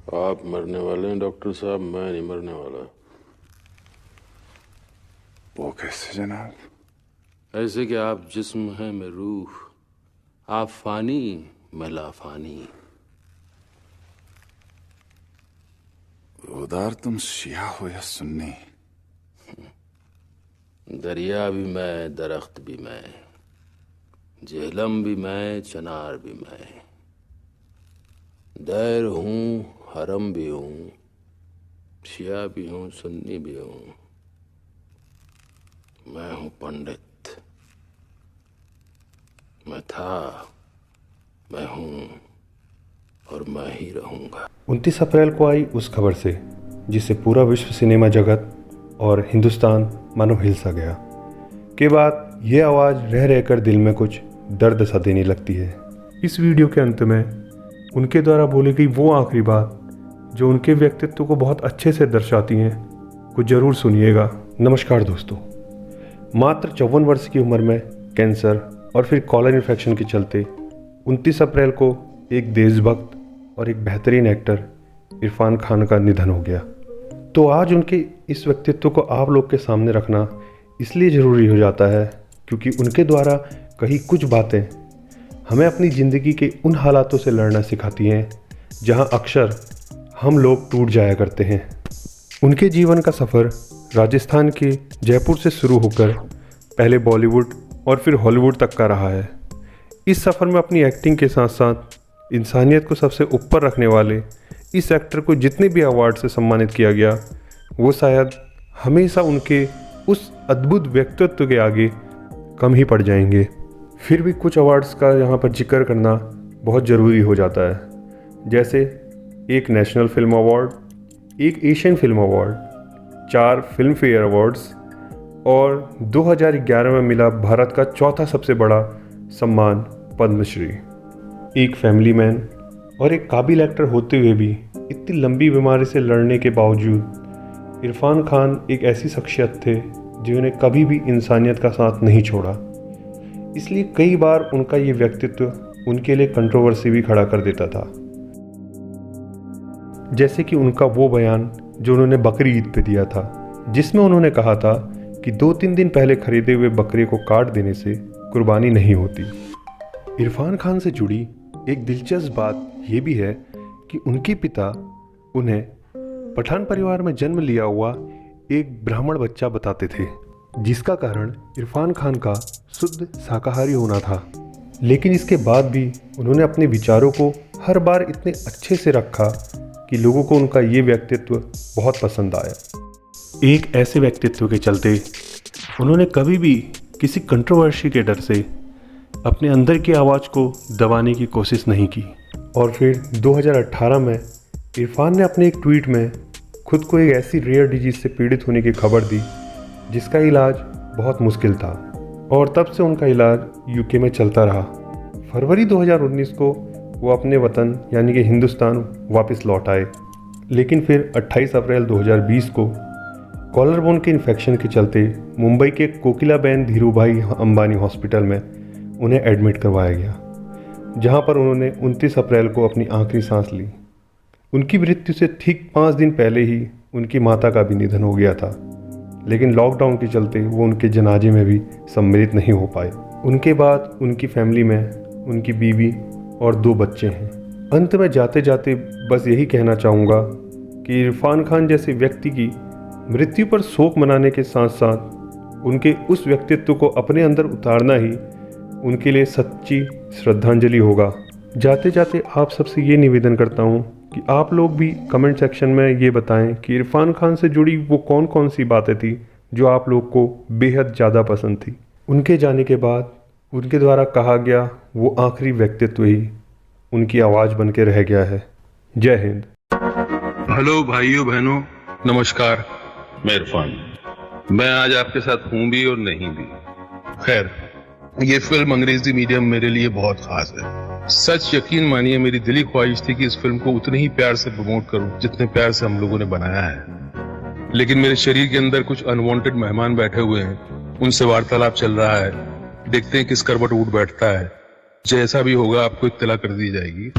आप मरने वाले हैं डॉक्टर साहब, मैं नहीं मरने वाला। वो कैसे जनाब? ऐसे कि आप जिस्म हैं मैं रूह, आप फानी मैं लाफानी। उदार तुम शिया हो या सुन्नी? दरिया भी मैं, दरख्त भी मैं, जेहलम भी मैं, चनार भी मैं, दैर हूँ हरम भी हूँ, शिया भी हूँ सुन्नी भी हूँ। मैं हूँ पंडित, मैं था, मैं हूँ और मैं ही रहूँगा। 29 अप्रैल को आई उस खबर से जिससे पूरा विश्व सिनेमा जगत और हिंदुस्तान मानो हिल सा गया। के बाद ये आवाज़ रह रहकर दिल में कुछ दर्द सा देने लगती है। इस वीडियो के अंत में उनके द्वारा बोली गई वो आखिरी बात जो उनके व्यक्तित्व को बहुत अच्छे से दर्शाती हैं, कुछ ज़रूर सुनिएगा। नमस्कार दोस्तों, मात्र 54 वर्ष की उम्र में कैंसर और फिर कॉलर इन्फेक्शन के चलते 29 अप्रैल को एक देशभक्त और एक बेहतरीन एक्टर इरफान खान का निधन हो गया। तो आज उनके इस व्यक्तित्व को आप लोग के सामने रखना इसलिए ज़रूरी हो जाता है क्योंकि उनके द्वारा कही कुछ बातें हमें अपनी ज़िंदगी के उन हालातों से लड़ना सिखाती हैं जहां अक्सर हम लोग टूट जाया करते हैं। उनके जीवन का सफ़र राजस्थान के जयपुर से शुरू होकर पहले बॉलीवुड और फिर हॉलीवुड तक का रहा है। इस सफ़र में अपनी एक्टिंग के साथ साथ इंसानियत को सबसे ऊपर रखने वाले इस एक्टर को जितने भी अवार्ड से सम्मानित किया गया वो शायद हमेशा उनके उस अद्भुत व्यक्तित्व के आगे कम ही पड़ जाएंगे। फिर भी कुछ अवार्ड्स का यहाँ पर जिक्र करना बहुत ज़रूरी हो जाता है, जैसे एक नेशनल फिल्म अवार्ड, एक Asian film award, 4 film fair awards और 2011 में मिला भारत का चौथा सबसे बड़ा सम्मान पद्मश्री। एक फैमिली मैन और एक काबिल एक्टर होते हुए भी इतनी लंबी बीमारी से लड़ने के बावजूद इरफान खान एक ऐसी शख्सियत थे जिन्होंने कभी भी इंसानियत का साथ नहीं छोड़ा। इसलिए कई बार उनका ये व्यक्तित्व उनके लिए कंट्रोवर्सी भी खड़ा कर देता था, जैसे कि उनका वो बयान जो उन्होंने बकरी ईद पे दिया था, जिसमें उन्होंने कहा था कि 2-3 दिन पहले खरीदे हुए बकरे को काट देने से कुर्बानी नहीं होती। इरफान खान से जुड़ी एक दिलचस्प बात यह भी है कि उनके पिता उन्हें पठान परिवार में जन्म लिया हुआ एक ब्राह्मण बच्चा बताते थे, जिसका कारण इरफान खान का शुद्ध शाकाहारी होना था। लेकिन इसके बाद भी उन्होंने अपने विचारों को हर बार इतने अच्छे से रखा कि लोगों को उनका ये व्यक्तित्व बहुत पसंद आया। एक ऐसे व्यक्तित्व के चलते उन्होंने कभी भी किसी कंट्रोवर्सी के डर से अपने अंदर की आवाज़ को दबाने की कोशिश नहीं की। और फिर 2018 में इरफान ने अपने एक ट्वीट में खुद को एक ऐसी रेयर डिजीज़ से पीड़ित होने की खबर दी जिसका इलाज बहुत मुश्किल था, और तब से उनका इलाज यूके में चलता रहा। फरवरी 2019 को वो अपने वतन यानी कि हिंदुस्तान वापस लौट आए, लेकिन फिर 28 अप्रैल 2020 को कॉलर बोन के इन्फेक्शन के चलते मुंबई के कोकिलाबेन धीरूभाई अंबानी हॉस्पिटल में उन्हें एडमिट करवाया गया, जहां पर उन्होंने 29 अप्रैल को अपनी आखिरी सांस ली। उनकी मृत्यु से ठीक 5 दिन पहले ही उनकी माता का भी निधन हो गया था, लेकिन लॉकडाउन के चलते वो उनके जनाजे में भी सम्मिलित नहीं हो पाए। उनके बाद उनकी फैमिली में उनकी बीवी और 2 बच्चे हैं। अंत में जाते जाते बस यही कहना चाहूँगा कि इरफान खान जैसे व्यक्ति की मृत्यु पर शोक मनाने के साथ साथ उनके उस व्यक्तित्व को अपने अंदर उतारना ही उनके लिए सच्ची श्रद्धांजलि होगा। जाते जाते आप सबसे ये निवेदन करता हूँ कि आप लोग भी कमेंट सेक्शन में ये बताएं कि इरफान खान से जुड़ी वो कौन कौन सी बातें थी जो आप लोग को बेहद ज़्यादा पसंद थी। उनके जाने के बाद उनके द्वारा कहा गया वो आखिरी व्यक्तित्व ही उनकी आवाज़ बन के रह गया है। जय हिंद। हेलो भाइयों बहनों, नमस्कार। मैं इरफान, मैं आज आपके साथ हूं भी और नहीं भी। खैर, ये फिल्म अंग्रेजी मीडियम मेरे लिए बहुत खास है। सच यकीन मानिए, मेरी दिली ख्वाहिश थी कि इस फिल्म को उतने ही प्यार से प्रमोट करूं जितने प्यार से हम लोगों ने बनाया है। लेकिन मेरे शरीर के अंदर कुछ अनवांटेड मेहमान बैठे हुए हैं, उनसे वार्तालाप चल रहा है। देखते हैं किस करवट उठ बैठता है। जैसा भी होगा आपको इत्तला कर दी जाएगी।